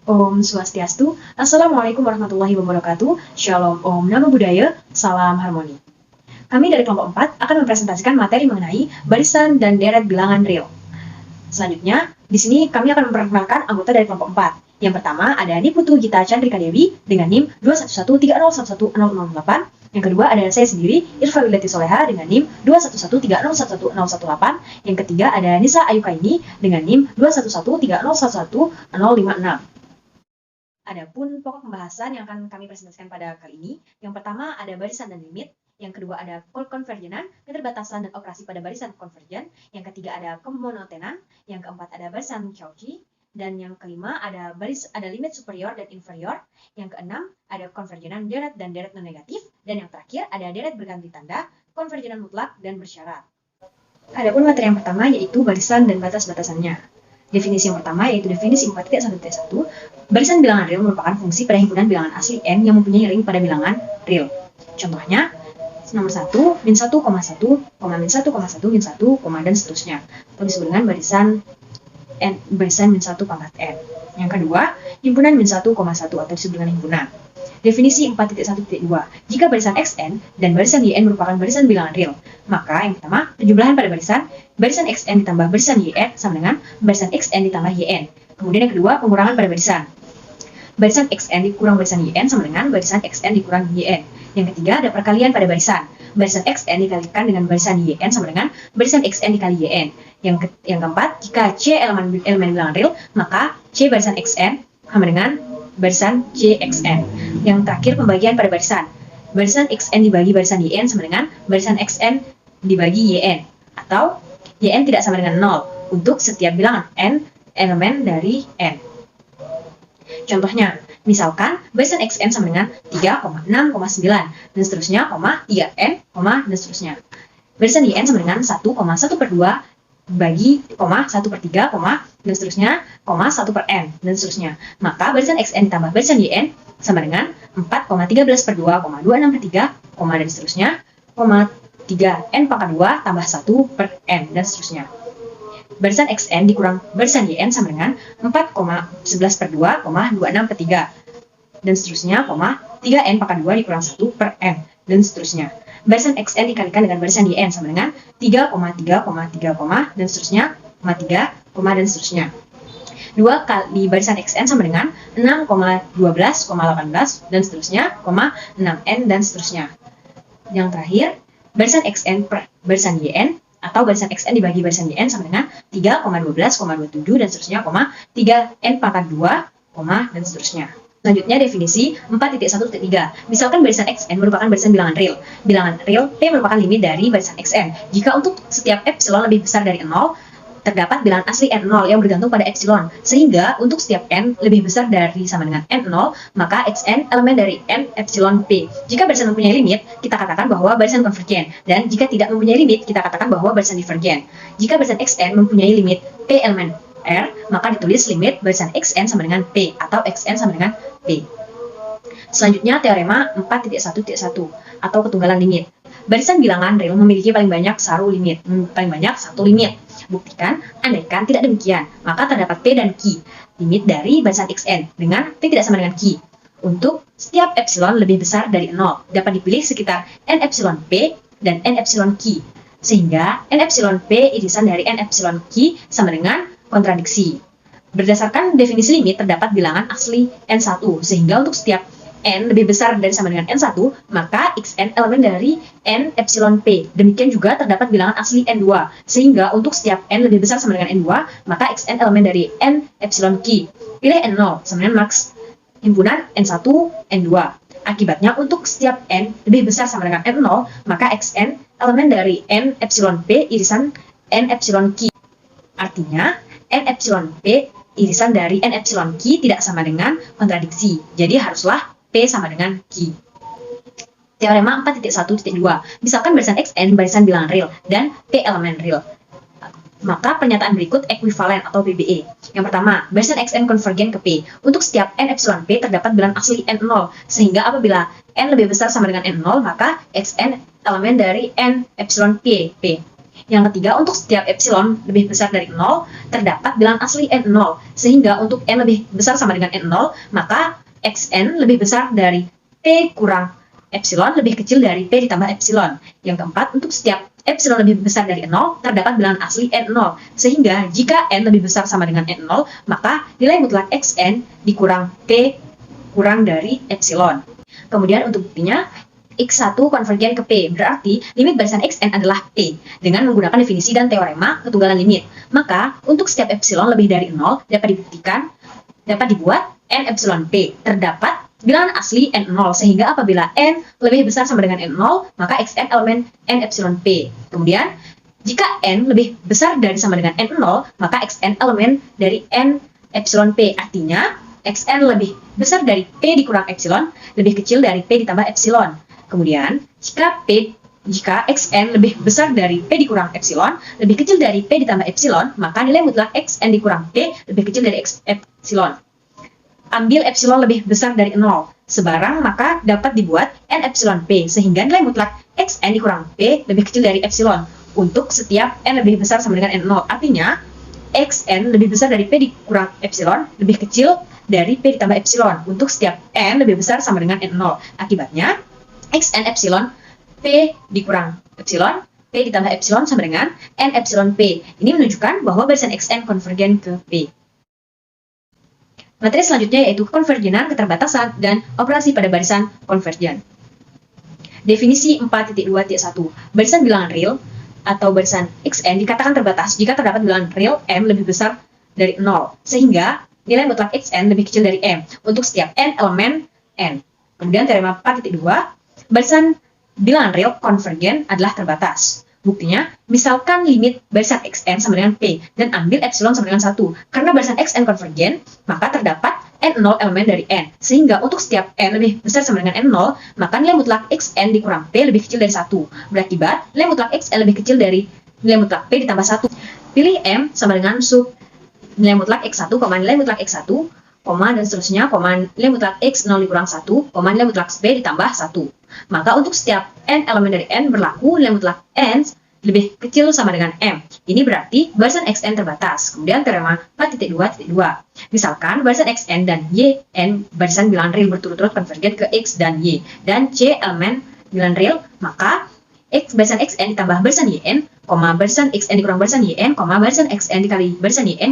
Om Swastiastu, Assalamualaikum warahmatullahi wabarakatuh, Shalom Om Namo Buddhaya, Salam Harmoni. Kami dari kelompok 4 akan mempresentasikan materi mengenai barisan dan deret bilangan real. Selanjutnya, di sini kami akan memperkenalkan anggota dari kelompok 4. Yang pertama ada Niputu Gita Chandrika Dewi dengan NIM 21130111008. Yang kedua ada saya sendiri, Irfa Wilati Soleha dengan NIM 21130111018. Yang ketiga ada Nisa Ayukaini dengan NIM 21130111056. Adapun pokok pembahasan yang akan kami presentasikan pada kali ini, yang pertama ada barisan dan limit, yang kedua ada konvergenan, keterbatasan dan operasi pada barisan konvergen, yang ketiga ada kemonotenan, yang keempat ada barisan Cauchy, dan yang kelima ada limit superior dan inferior, yang keenam ada konvergenan deret dan deret non negatif, dan yang terakhir ada deret berganti tanda, konvergenan mutlak dan bersyarat. Adapun materi yang pertama yaitu barisan dan batas-batasannya. Definisi yang pertama yaitu definisi 4.1.1. Barisan bilangan real merupakan fungsi pada himpunan bilangan asli n yang mempunyai ring pada bilangan real. Contohnya, nomor 1, min 1, min 1, min 1, dan seterusnya. Atau disebut dengan barisan min 1 pangkat n. Yang kedua, himpunan min 1, atau disebut dengan himpunan. Definisi 4.1.2. Jika barisan xn dan barisan yn merupakan barisan bilangan real, maka yang pertama, penjumlahan pada barisan xn ditambah barisan yn sama dengan barisan xn ditambah yn. Kemudian yang kedua, pengurangan pada barisan xn dikurang barisan yn sama dengan barisan xn dikurang yn. Yang ketiga, ada perkalian pada barisan xn dikalikan dengan barisan yn sama dengan barisan xn dikali yn. Yang keempat, jika c elemen bilangan real, maka c barisan xn sama dengan barisan cxn. Yang terakhir, pembagian pada barisan xn dibagi barisan yn sama dengan barisan xn dibagi yn, atau yn tidak sama dengan 0 untuk setiap bilangan n elemen dari n. Contohnya, misalkan barisan xn sama dengan 3,6,9 dan seterusnya, 3n, dan seterusnya. Barisan yn sama dengan 1,1/2 bagi 1/3, dan seterusnya, 1/n, dan seterusnya. Maka barisan xn ditambah barisan yn sama dengan 4,13/2, 2/6/3, dan seterusnya, 3n pangkat 2 tambah 1/n, dan seterusnya. Barisan xn dikurang barisan yn sama dengan 4,11/2, 2/6/3, dan seterusnya, 3n pangkat 2 dikurang 1/n, dan seterusnya. Barisan xn dikalikan dengan barisan yn sama dengan 3,3,3, dan seterusnya, 3, dan seterusnya. 2 kali barisan xn sama dengan 6,12,18, dan seterusnya, 6n, dan seterusnya. Yang terakhir, barisan xn per barisan yn, atau barisan xn dibagi barisan yn sama dengan 3,12,27, dan seterusnya, 3n pangkat 2, dan seterusnya. Selanjutnya, definisi 4.1.3. Misalkan barisan xn merupakan barisan bilangan real. Bilangan real P merupakan limit dari barisan xn. Jika untuk setiap epsilon lebih besar dari 0, terdapat bilangan asli n0 yang bergantung pada epsilon. Sehingga untuk setiap n lebih besar dari sama dengan n0, maka xn elemen dari n epsilon p. Jika barisan mempunyai limit, kita katakan bahwa barisan konvergen. Dan jika tidak mempunyai limit, kita katakan bahwa barisan divergen. Jika barisan xn mempunyai limit p elemen R, maka ditulis limit barisan xn sama dengan p, atau xn sama dengan p. Selanjutnya, teorema 4.1.1 atau ketunggalan limit. Barisan bilangan real memiliki paling banyak satu limit. Buktikan, andaikan tidak demikian, maka terdapat P dan Q, limit dari barisan xn, dengan P tidak sama dengan Q. Untuk setiap epsilon lebih besar dari 0, dapat dipilih sekitar n epsilon P dan n epsilon Q, sehingga n epsilon P irisan dari n epsilon Q sama dengan kontradiksi. Berdasarkan definisi limit, terdapat bilangan asli n1, sehingga untuk setiap n lebih besar dari sama dengan n1, maka xn elemen dari n epsilon p. Demikian juga terdapat bilangan asli n2, sehingga untuk setiap n lebih besar sama dengan n2, maka xn elemen dari n epsilon q. Pilih n0 sama dengan max himpunan n1, n2. Akibatnya, untuk setiap n lebih besar sama dengan n0, maka xn elemen dari n epsilon p irisan n epsilon q. Artinya, n epsilon p irisan dari n epsilon q tidak sama dengan kontradiksi. Jadi haruslah P sama dengan Q. Teorema 4.1.2. Misalkan barisan xn barisan bilangan real dan P elemen real, maka pernyataan berikut ekuivalen atau PBE. Yang pertama, barisan xn konvergen ke P. Untuk setiap n epsilon P terdapat bilangan asli n0, sehingga apabila n lebih besar sama dengan n0, maka xn elemen dari n epsilon P. Yang ketiga, untuk setiap epsilon lebih besar dari 0, terdapat bilangan asli n0. Sehingga untuk n lebih besar sama dengan n0, maka xn lebih besar dari p kurang epsilon lebih kecil dari p ditambah epsilon. Yang keempat, untuk setiap epsilon lebih besar dari 0, terdapat bilangan asli n0. Sehingga jika n lebih besar sama dengan n0, maka nilai mutlak xn dikurang p kurang dari epsilon. Kemudian untuk buktinya, x1 konvergen ke P, berarti limit barisan xn adalah P, dengan menggunakan definisi dan teorema ketunggalan limit. Maka, untuk setiap epsilon lebih dari 0, dapat dibuat n epsilon P. Terdapat bilangan asli n0, sehingga apabila n lebih besar sama dengan n0, maka xn elemen n epsilon P. Kemudian, jika n lebih besar dari sama dengan n0, maka xn elemen dari n epsilon P. Artinya, xn lebih besar dari P dikurang epsilon, lebih kecil dari P ditambah epsilon. Kemudian, jika xn lebih besar dari P dikurang epsilon, lebih kecil dari P ditambah epsilon, maka nilai mutlak xn dikurang P lebih kecil dari epsilon. Ambil epsilon lebih besar dari 0, sebarang maka dapat dibuat n epsilon P, sehingga nilai mutlak xn dikurang P lebih kecil dari epsilon untuk setiap n lebih besar sama dengan n0. Artinya, xn lebih besar dari P dikurang epsilon, lebih kecil dari P ditambah epsilon untuk setiap n lebih besar sama dengan n0. Akibatnya, xn epsilon P dikurang epsilon, P ditambah epsilon sama dengan n epsilon P. Ini menunjukkan bahwa barisan xn konvergen ke P. Materi selanjutnya yaitu konvergenan, keterbatasan, dan operasi pada barisan konvergen. Definisi 4.2.1. Barisan bilangan real atau barisan xn dikatakan terbatas jika terdapat bilangan real m lebih besar dari 0, sehingga nilai mutlak xn lebih kecil dari m untuk setiap n elemen n. Kemudian teorema 4.2, barisan bilangan real konvergen adalah terbatas. Buktinya, misalkan limit barisan xn sama dengan p dan ambil epsilon sama dengan 1. Karena barisan xn konvergen, maka terdapat n0 elemen dari n. Sehingga untuk setiap n lebih besar sama dengan n0, maka nilai mutlak xn dikurang p lebih kecil dari 1. Berakibat, nilai mutlak xn lebih kecil dari nilai mutlak p ditambah 1. Pilih m sama dengan sub nilai mutlak x1, nilai mutlak x1, dan seterusnya, nilai mutlak x0 dikurang 1, nilai mutlak p ditambah 1. Maka untuk setiap n elemen dari n berlaku nilai mutlak n lebih kecil sama dengan m. Ini berarti barisan xn terbatas. Kemudian teorema 4.2.2. Misalkan barisan xn dan yn barisan bilangan real berturut-turut konvergen ke x dan y, dan c elemen bilangan real, maka barisan xn ditambah barisan yn, barisan xn dikurang barisan yn, barisan xn dikali barisan yn,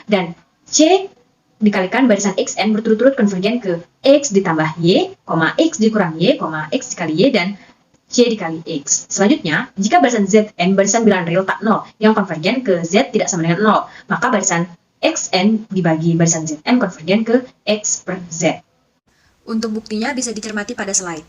dan c dikalikan barisan xn berturut-turut konvergen ke x ditambah y, x dikurang y, x dikali y, dan c dikali x. Selanjutnya, jika barisan zn barisan bilangan real tak 0 yang konvergen ke z tidak sama dengan 0, maka barisan xn dibagi barisan zn konvergen ke x per z. Untuk buktinya bisa dicermati pada slide.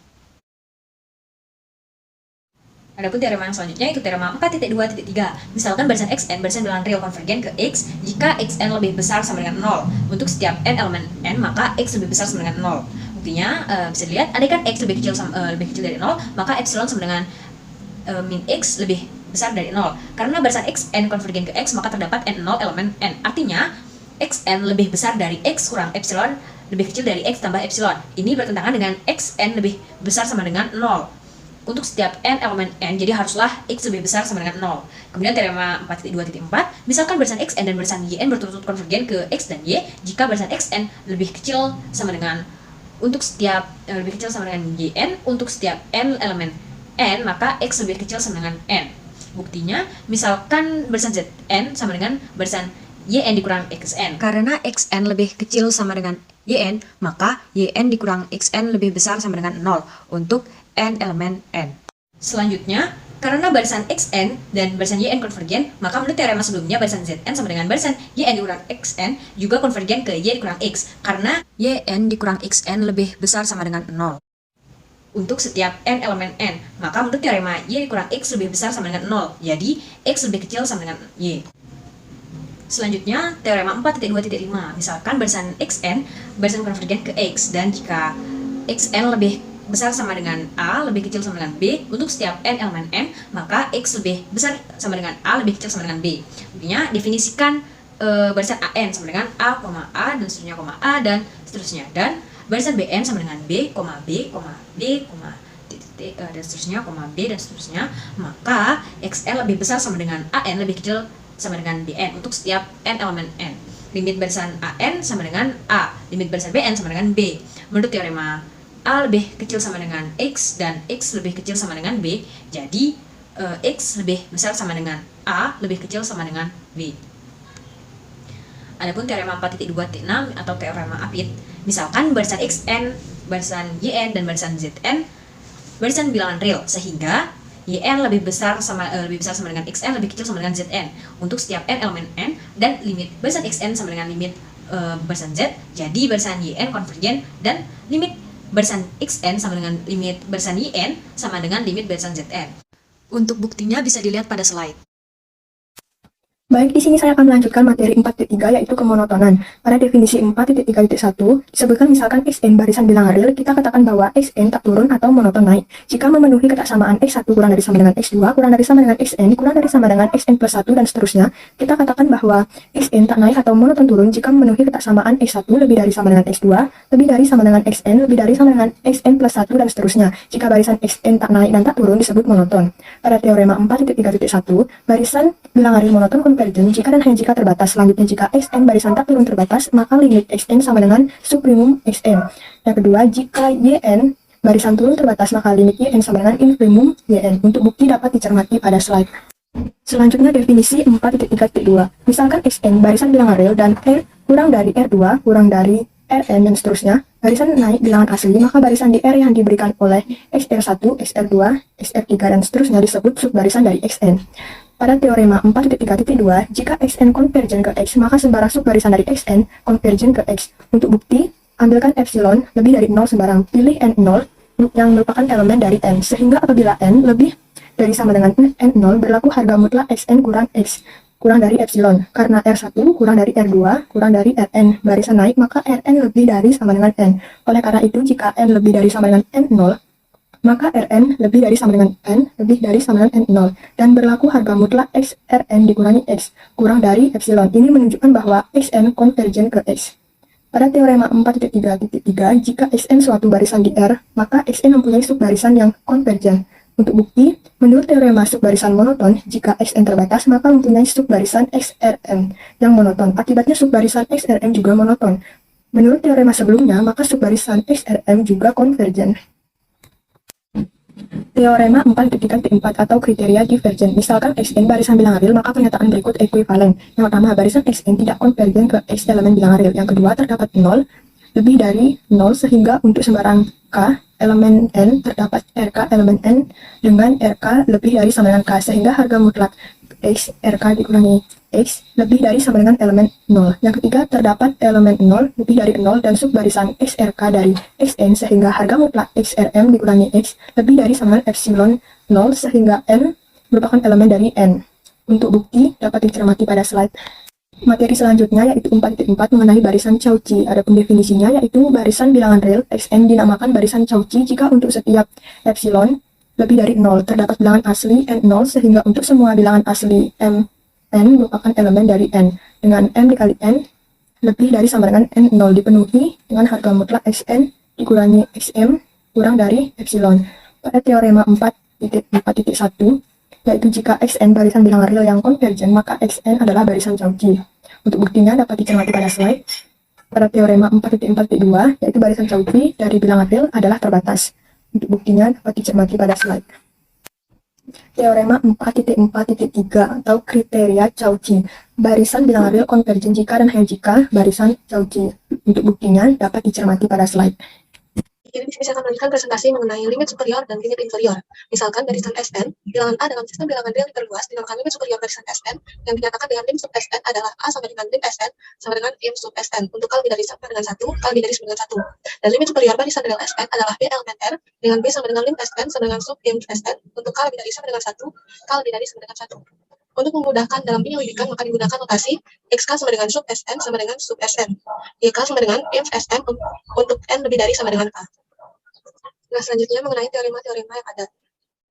Adapun teorema yang selanjutnya itu teorema 4.2.3. Misalkan barisan xn barisan bilangan real konvergen ke x jika xn lebih besar sama dengan 0. Untuk setiap n elemen n, maka x lebih besar sama dengan 0. Buktinya bisa dilihat, andaikan x lebih kecil dari 0, maka epsilon sama dengan min x lebih besar dari 0. Karena barisan xn konvergen ke x, maka terdapat n0 elemen n. Artinya, xn lebih besar dari x kurang epsilon lebih kecil dari x tambah epsilon. Ini bertentangan dengan xn lebih besar sama dengan 0. Untuk setiap n elemen n, jadi haruslah x lebih besar sama dengan 0. Kemudian teorema 4.2.4, misalkan barisan xn dan barisan yn berturut-turut konvergen ke x dan y, jika barisan xn lebih kecil sama dengan untuk setiap lebih kecil sama dengan yn, untuk setiap n elemen n, maka x lebih kecil sama dengan n. Buktinya, misalkan barisan zn sama dengan barisan yn dikurang xn. Karena xn lebih kecil sama dengan yn, maka yn dikurang xn lebih besar sama dengan 0 untuk n elemen n. Selanjutnya, karena barisan xn dan barisan yn konvergen, maka menurut teorema sebelumnya barisan zn sama dengan barisan yn dikurang xn juga konvergen ke y dikurang x, karena yn dikurang xn lebih besar sama dengan 0. Untuk setiap n elemen n, maka menurut teorema y dikurang x lebih besar sama dengan 0, jadi x lebih kecil sama dengan y. Selanjutnya, teorema 4.2.5. Misalkan barisan xn barisan konvergen ke x, dan jika xn lebih besar sama dengan A, lebih kecil sama dengan B, untuk setiap n elemen n, maka x lebih besar sama dengan A, lebih kecil sama dengan B. Intinya, definisikan barisan AN sama dengan A, A, dan seterusnya, A, dan seterusnya. Dan barisan BN sama dengan B, B, B, dan seterusnya, koma B dan seterusnya, maka XN lebih besar sama dengan AN lebih kecil sama dengan BN untuk setiap N elemen N. Limit barisan AN sama dengan A, limit barisan BN sama dengan B. Menurut teorema A lebih kecil sama dengan X dan X lebih kecil sama dengan B, jadi X lebih besar sama dengan A lebih kecil sama dengan B. Adapun teorema 4.2.6 atau teorema Apit, misalkan barisan Xn, barisan Yn, dan barisan Zn barisan bilangan real, sehingga Yn lebih besar sama dengan Xn lebih kecil sama dengan Zn untuk setiap n elemen n, dan limit barisan Xn sama dengan limit barisan Z, jadi barisan Yn konvergen, dan limit barisan Xn sama dengan limit barisan Yn sama dengan limit barisan Zn. Untuk buktinya bisa dilihat pada slide. Baik, di sini saya akan melanjutkan materi 4.3 yaitu kemonotonan. Pada definisi 4.3.1 disebutkan misalkan Xn barisan bilangan real, kita katakan bahwa Xn tak turun atau monoton naik jika memenuhi ketaksamaan X1 kurang dari sama dengan X2 kurang dari sama dengan Xn kurang dari sama dengan Xn plus 1 dan seterusnya. Kita katakan bahwa Xn tak naik atau monoton turun jika memenuhi ketaksamaan X1 lebih dari sama dengan X2 lebih dari sama dengan Xn lebih dari sama dengan Xn plus 1 dan seterusnya. Jika barisan Xn tak naik dan tak turun disebut monoton. Pada teorema 4.3.1 barisan bilangan real monoton konvergen jika dan hanya jika terbatas. Selanjutnya, jika Xn barisan tak turun terbatas, maka limit Xn sama dengan subprimum Xn. Yang kedua, jika Yn barisan turun terbatas, maka limit Yn sama dengan infimum Yn. Untuk bukti dapat dicermati pada slide. Selanjutnya, definisi 4.3.2. Misalkan Xn barisan bilangan real dan R kurang dari R2 kurang dari Rn dan seterusnya, barisan naik bilangan asli, maka barisan di R yang diberikan oleh XR1, XR2, XR3 dan seterusnya disebut subbarisan dari Xn. Pada teorema 4.3.2, jika Xn konvergen ke X, maka sembarang subbarisan dari Xn konvergen ke X. Untuk bukti, ambilkan epsilon lebih dari 0 sembarang, pilih N0 yang merupakan elemen dari N, sehingga apabila N lebih dari sama dengan N0, berlaku harga mutlak Xn kurang X, kurang dari epsilon. Karena R1 kurang dari R2 kurang dari Rn, barisan naik, maka Rn lebih dari sama dengan N. Oleh karena itu, jika N lebih dari sama dengan N0, maka Rn lebih dari sama dengan N lebih dari sama dengan N0, dan berlaku harga mutlak X Rn dikurangi X kurang dari epsilon. Ini menunjukkan bahwa Xn konvergen ke X. Pada teorema 4.3.3, jika Xn suatu barisan di R, maka Xn mempunyai subbarisan yang konvergen. Untuk bukti, menurut teorema subbarisan monoton, jika Xn terbatas, maka mempunyai subbarisan XRm yang monoton. Akibatnya subbarisan XRm juga monoton. Menurut teorema sebelumnya, maka subbarisan XRm juga konvergen. Teorema 4.4 atau kriteria divergen. Misalkan Xn barisan bilangan real, maka pernyataan berikut ekuivalen. Yang pertama, barisan Xn tidak konvergen ke X elemen bilangan real. Yang kedua, terdapat 0 lebih dari 0 sehingga untuk sembarang K elemen N terdapat RK elemen N dengan RK lebih dari sama dengan K, sehingga harga mutlak X RK dikurangi X lebih dari sama dengan elemen 0. Yang ketiga, terdapat elemen 0 lebih dari 0 dan subbarisan XRK dari Xn, sehingga harga mutlak XRm dikurangi X lebih dari sama dengan epsilon 0 sehingga N merupakan elemen dari N. Untuk bukti dapat dicermati pada slide. Materi selanjutnya yaitu 4.4 mengenai barisan Cauchy. Adapun definisinya yaitu barisan bilangan real Xn dinamakan barisan Cauchy jika untuk setiap epsilon lebih dari 0 terdapat bilangan asli N0, sehingga untuk semua bilangan asli M N merupakan elemen dari N, dengan M dikali N lebih dari sama dengan N0 dipenuhi dengan harga mutlak Xn dikurangi Xm kurang dari epsilon. Pada teorema 4.4.1, yaitu jika Xn barisan bilangan real yang konvergen, maka Xn adalah barisan Cauchy. Untuk buktinya dapat dicermati pada slide. Pada teorema 4.4.2, yaitu barisan Cauchy dari bilangan real adalah terbatas. Untuk buktinya dapat dicermati pada slide. Teorema 4.4.3 atau kriteria Cauchy. Barisan bilangan real konvergen jika dan hanya jika barisan Cauchy. Untuk buktinya dapat dicermati pada slide. Jadi di sini saya akan melanjutkan presentasi mengenai limit superior dan limit inferior. Misalkan barisan Sn, bilangan A dalam sistem bilangan real terluas dinamakan limit superior barisan Sn, yang dinyatakan dengan lim sub Sn adalah A sama dengan lim Sn sama dengan im sub Sn untuk K lebih dari sama dengan 1, K lebih dari sama dengan 1. Dan limit superior barisan real Sn adalah B elemen R dengan B sama dengan lim Sn sama dengan sub im Sn untuk K lebih dari sama dengan 1, K lebih dari sama dengan 1. Untuk memudahkan dalam penyelidikan, maka digunakan notasi XK sama dengan sub Sn sama dengan sub Sn. YK sama dengan im Sn untuk N lebih dari sama dengan K. Nah, selanjutnya mengenai teorema-teorema yang ada.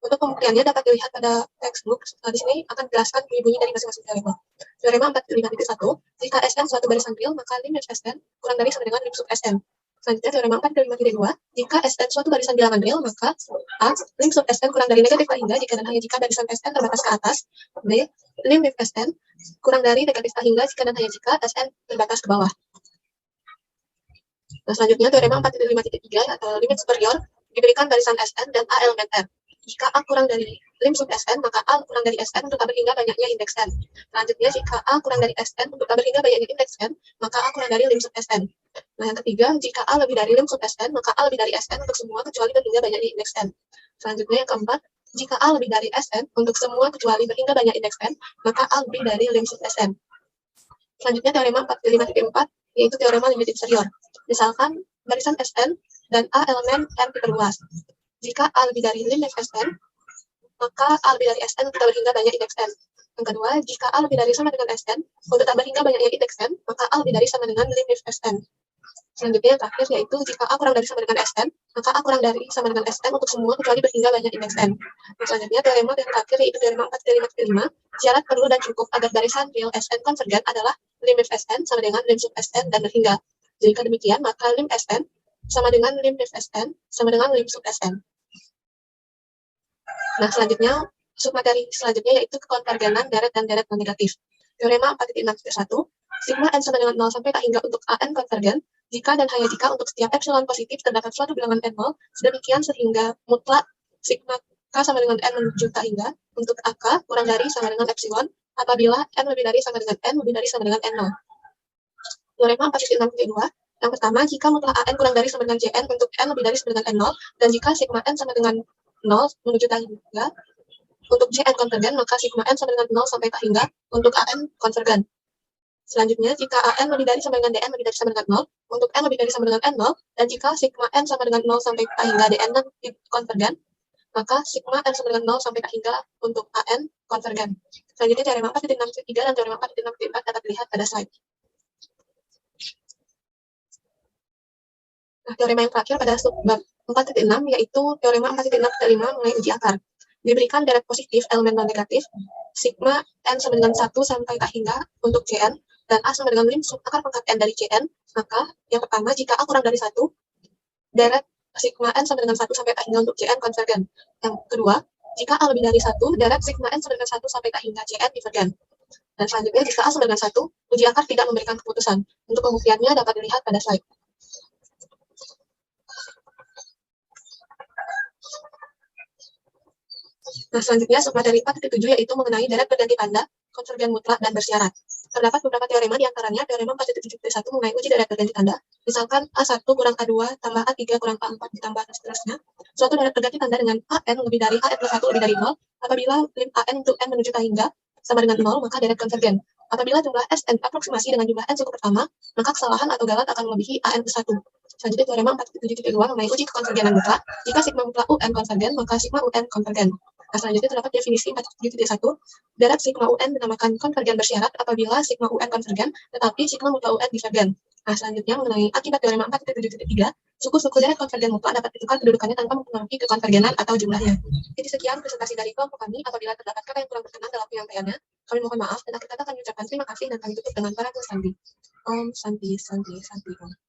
Untuk pembuktiannya dapat dilihat pada textbook. Di sini akan dijelaskan bunyi-bunyi dari masing-masing teorema. Teorema 4.5.1, jika Sn suatu barisan real, maka lim Sn kurang dari sama dengan lim sub Sn. Selanjutnya teorema 4/5-2, jika Sn suatu barisan bilangan real, maka A. Lim sub Sn kurang dari negatif A hingga jika dan hanya jika barisan Sn terbatas ke atas. B. Lim with Sn kurang dari negatif A hingga jika dan hanya jika Sn terbatas ke bawah. Nah, selanjutnya teorema 4/5-3 atau limit superior diberikan barisan Sn dan A elemen R. Jika A kurang dari lim sub Sn, maka A kurang dari Sn untuk A berhingga banyaknya indeks N. Selanjutnya, jika A kurang dari Sn untuk A berhingga banyaknya indeks N, maka A kurang dari lim sub Sn. Nah, yang ketiga, jika A lebih dari lim sub Sn, maka A lebih dari Sn untuk semua kecuali berhingga banyaknya indeks N. Selanjutnya, yang keempat, jika A lebih dari Sn untuk semua kecuali berhingga banyak indeks N, maka A lebih dari lim sub Sn. Selanjutnya, teorema 4/5-4, yaitu teorema limit inferior. Misalkan, barisan Sn dan A elemen N diperluas. Jika A lebih dari lim Sn, maka A lebih dari Sn untuk tak berhingga banyak indeks N. Yang kedua, jika A lebih dari sama dengan Sn, untuk tak berhingga banyaknya indeks N, maka A lebih dari sama dengan lim Sn. Selanjutnya yang terakhir yaitu jika A kurang dari sama dengan Sn, maka A kurang dari sama dengan Sn untuk semua kecuali berhingga banyak indeks N. Selanjutnya teorema yang terakhir yaitu teorema 4/5-5, syarat perlu dan cukup agar barisan real Sn konvergen adalah lim Sn sama dengan lim sub Sn dan berhingga. Jika demikian, maka lim Sn sama dengan lim Sn sama dengan lim sub Sn. Nah, selanjutnya, submateri selanjutnya yaitu kekonvergenan deret dan deret non-negatif. Teorema 4/6-1, sigma n sama dengan 0 sampai tak hingga untuk AN konvergen, jika dan hanya jika untuk setiap epsilon positif terdapat suatu bilangan n0, sedemikian sehingga mutlak sigma k sama dengan n menuju tak hingga, untuk AK kurang dari sama dengan epsilon, apabila n lebih dari sama dengan n lebih dari sama dengan n0. Teorema 4/6-2, yang pertama, jika mutlak AN kurang dari sama dengan Jn untuk n lebih dari sama dengan n0, dan jika sigma n sama dengan 0 menuju tak hingga, untuk Jn konvergen, maka sigma n sama dengan 0 sampai tak hingga untuk An konvergen. Selanjutnya, jika An lebih dari sama dengan Dn lebih dari sama dengan 0, untuk n lebih dari sama dengan n0, dan jika sigma n sama dengan 0 sampai tak hingga Dn konvergen, maka sigma n sama dengan 0 sampai tak hingga untuk An konvergen. Selanjutnya, teorema 4/6-3 dan teorema 4/6-4 dapat dilihat pada slide. Nah, teorema yang terakhir pada subbab 4.6 yaitu teorema 4.6-5 mengenai uji akar. Diberikan deret positif elemen non-negatif, sigma n sama dengan 1 sampai tak hingga untuk Cn, dan A sama dengan lim sub akar pangkat n dari Cn, maka yang pertama, jika A kurang dari 1, deret sigma n sama dengan 1 sampai tak hingga untuk Cn konvergen. Yang kedua, jika A lebih dari 1, deret sigma n sama dengan 1 sampai tak hingga Cn divergen. Dan selanjutnya, jika A sama dengan 1, uji akar tidak memberikan keputusan. Untuk pembuktiannya dapat dilihat pada slide. Nah, selanjutnya submateri 4.7 yaitu mengenai deret berganti tanda, konvergen mutlak, dan bersyarat. Terdapat beberapa teorema, diantaranya teorema 4.7.1 mengenai uji deret berganti tanda. Misalkan A1 kurang A2 tambah A3 kurang A4 ditambah dan seterusnya. Suatu deret berganti tanda dengan AN lebih dari AN plus 1 lebih dari 0. Apabila lim AN untuk N menuju tak hingga sama dengan 0, maka deret konvergen. Apabila jumlah Sn aproksimasi dengan jumlah N cukup pertama, maka kesalahan atau galat akan melebihi AN plus 1. Selanjutnya teorema 4.7.2 mengenai uji kekonvergenan mutlak. Jika sigma mutlak UN konvergen, maka sigma UN konvergen. Nah, selanjutnya terdapat definisi 4.1. Deret sigma UN dinamakan konvergen bersyarat apabila sigma UN konvergen, tetapi sigma mutlak UN divergen. Nah, selanjutnya mengenai akibat teorema 4.7.3, suku-suku deret konvergen mutlak dapat ditukar kedudukannya tanpa mempengaruhi kekonvergenan atau jumlahnya. Jadi sekian presentasi dari kelompok kami. Apabila terdapat kata yang kurang berkenan dalam penyampaiannya, kami mohon maaf dan kita akan mengucapkan terima kasih dan kami tutup dengan para Santi. Om Santi Santi Santi Om.